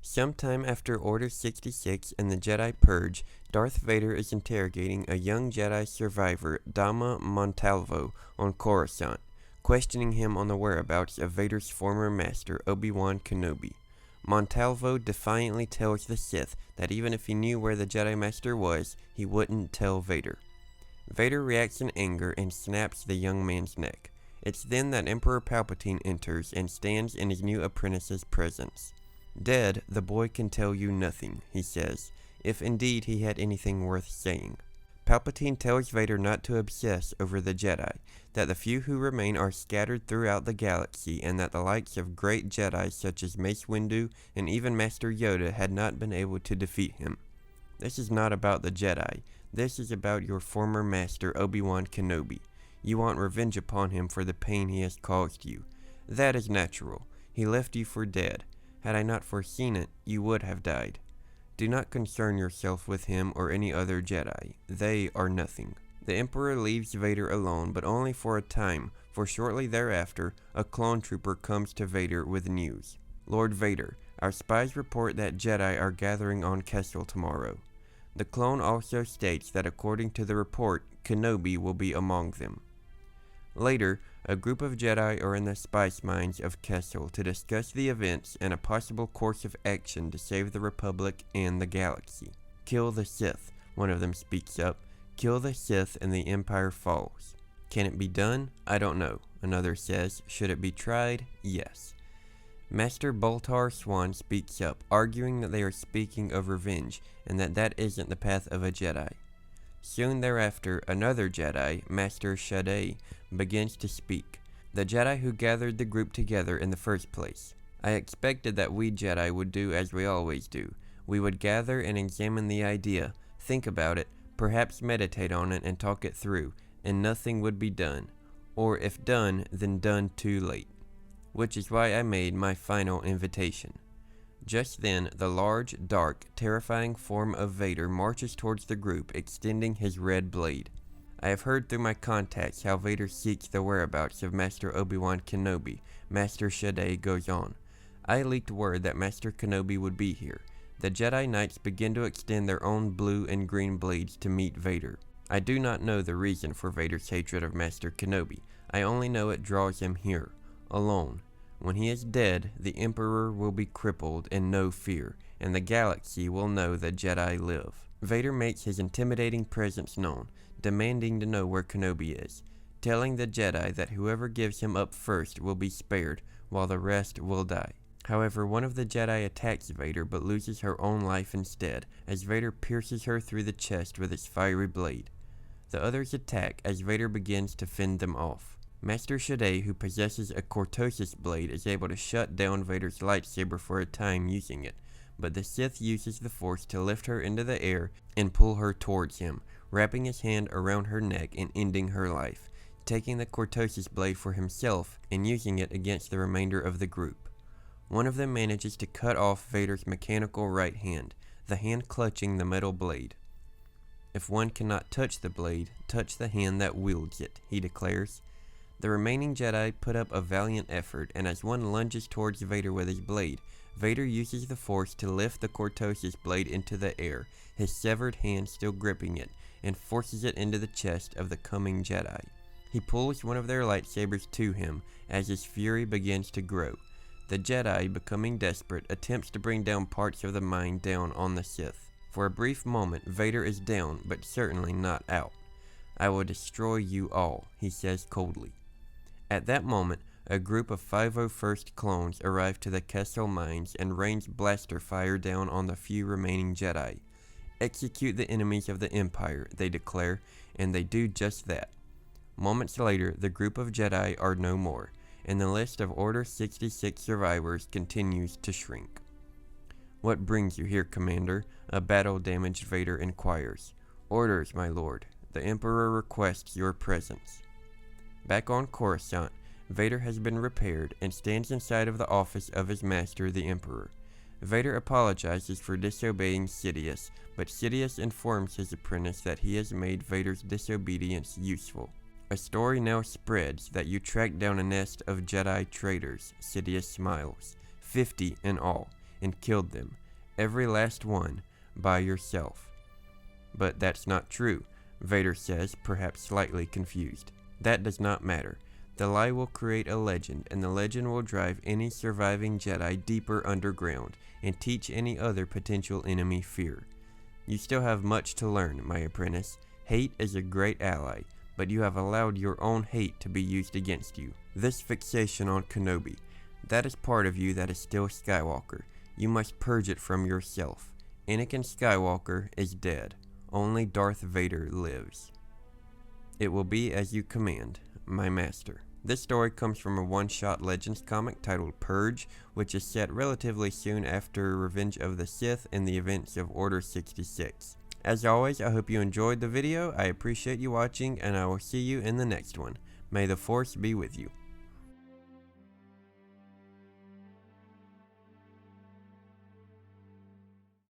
Sometime after Order 66 and the Jedi Purge, Darth Vader is interrogating a young Jedi survivor, Dama Montalvo, on Coruscant, questioning him on the whereabouts of Vader's former master, Obi-Wan Kenobi. Montalvo defiantly tells the Sith that even if he knew where the Jedi Master was, he wouldn't tell Vader. Vader reacts in anger and snaps the young man's neck. It's then that Emperor Palpatine enters and stands in his new apprentice's presence. "Dead, the boy can tell you nothing," he says, if indeed he had anything worth saying. Palpatine tells Vader not to obsess over the Jedi, that the few who remain are scattered throughout the galaxy, and that the likes of great Jedi such as Mace Windu and even Master Yoda had not been able to defeat him. "This is not about the Jedi. This is about your former master, Obi-Wan Kenobi. You want revenge upon him for the pain he has caused you. That is natural. He left you for dead. Had I not foreseen it, you would have died. Do not concern yourself with him or any other Jedi. They are nothing." The Emperor leaves Vader alone, but only for a time, for shortly thereafter, a clone trooper comes to Vader with news. "Lord Vader, our spies report that Jedi are gathering on Kessel tomorrow." The clone also states that according to the report, Kenobi will be among them. Later, a group of Jedi are in the spice mines of Kessel to discuss the events and a possible course of action to save the Republic and the galaxy. "Kill the Sith," one of them speaks up. "Kill the Sith and the Empire falls." "Can it be done? I don't know," another says. "Should it be tried? Yes." Master Boltar Swan speaks up, arguing that they are speaking of revenge and that isn't the path of a Jedi. Soon thereafter, another Jedi, Master Shadei, begins to speak, the Jedi who gathered the group together in the first place. "I expected that we Jedi would do as we always do. We would gather and examine the idea, think about it, perhaps meditate on it and talk it through, and nothing would be done. Or if done, then done too late. Which is why I made my final invitation." Just then, the large, dark, terrifying form of Vader marches towards the group, extending his red blade. "I have heard through my contacts how Vader seeks the whereabouts of Master Obi-Wan Kenobi," Master Shadei goes on. "I leaked word that Master Kenobi would be here. The Jedi Knights begin to extend their own blue and green blades to meet Vader. I do not know the reason for Vader's hatred of Master Kenobi. I only know it draws him here, alone. When he is dead, the Emperor will be crippled and know fear, and the galaxy will know the Jedi live." Vader makes his intimidating presence known, demanding to know where Kenobi is, telling the Jedi that whoever gives him up first will be spared, while the rest will die. However, one of the Jedi attacks Vader but loses her own life instead, as Vader pierces her through the chest with his fiery blade. The others attack as Vader begins to fend them off. Master Shadei, who possesses a cortosis blade, is able to shut down Vader's lightsaber for a time using it, but the Sith uses the Force to lift her into the air and pull her towards him, wrapping his hand around her neck and ending her life, taking the cortosis blade for himself and using it against the remainder of the group. One of them manages to cut off Vader's mechanical right hand, the hand clutching the metal blade. "If one cannot touch the blade, touch the hand that wields it," he declares. The remaining Jedi put up a valiant effort, and as one lunges towards Vader with his blade, Vader uses the Force to lift the cortosis blade into the air, his severed hand still gripping it, and forces it into the chest of the coming Jedi. He pulls one of their lightsabers to him as his fury begins to grow. The Jedi, becoming desperate, attempts to bring down parts of the mine down on the Sith. For a brief moment, Vader is down, but certainly not out. "I will destroy you all," he says coldly. At that moment, a group of 501st clones arrive to the Kessel mines and rains blaster fire down on the few remaining Jedi. "Execute the enemies of the Empire," they declare, and they do just that. Moments later, the group of Jedi are no more, and the list of Order 66 survivors continues to shrink. "What brings you here, Commander?" a battle-damaged Vader inquires. "Orders, my lord. The Emperor requests your presence." Back on Coruscant, Vader has been repaired and stands inside of the office of his master, the Emperor. Vader apologizes for disobeying Sidious, but Sidious informs his apprentice that he has made Vader's disobedience useful. "A story now spreads that you tracked down a nest of Jedi traitors," Sidious smiles. 50 in all, and killed them, every last one, by yourself. But that's not true, Vader says, perhaps slightly confused. That does not matter. The lie will create a legend, and the legend will drive any surviving Jedi deeper underground and teach any other potential enemy fear. You still have much to learn, my apprentice. Hate is a great ally, but you have allowed your own hate to be used against you. This fixation on Kenobi, that is part of you that is still Skywalker. You must purge it from yourself. Anakin Skywalker is dead. Only Darth Vader lives. It will be as you command, my master. This story comes from a one-shot Legends comic titled Purge, which is set relatively soon after Revenge of the Sith and the events of Order 66. As always, I hope you enjoyed the video. I appreciate you watching, and I will see you in the next one. May the Force be with you.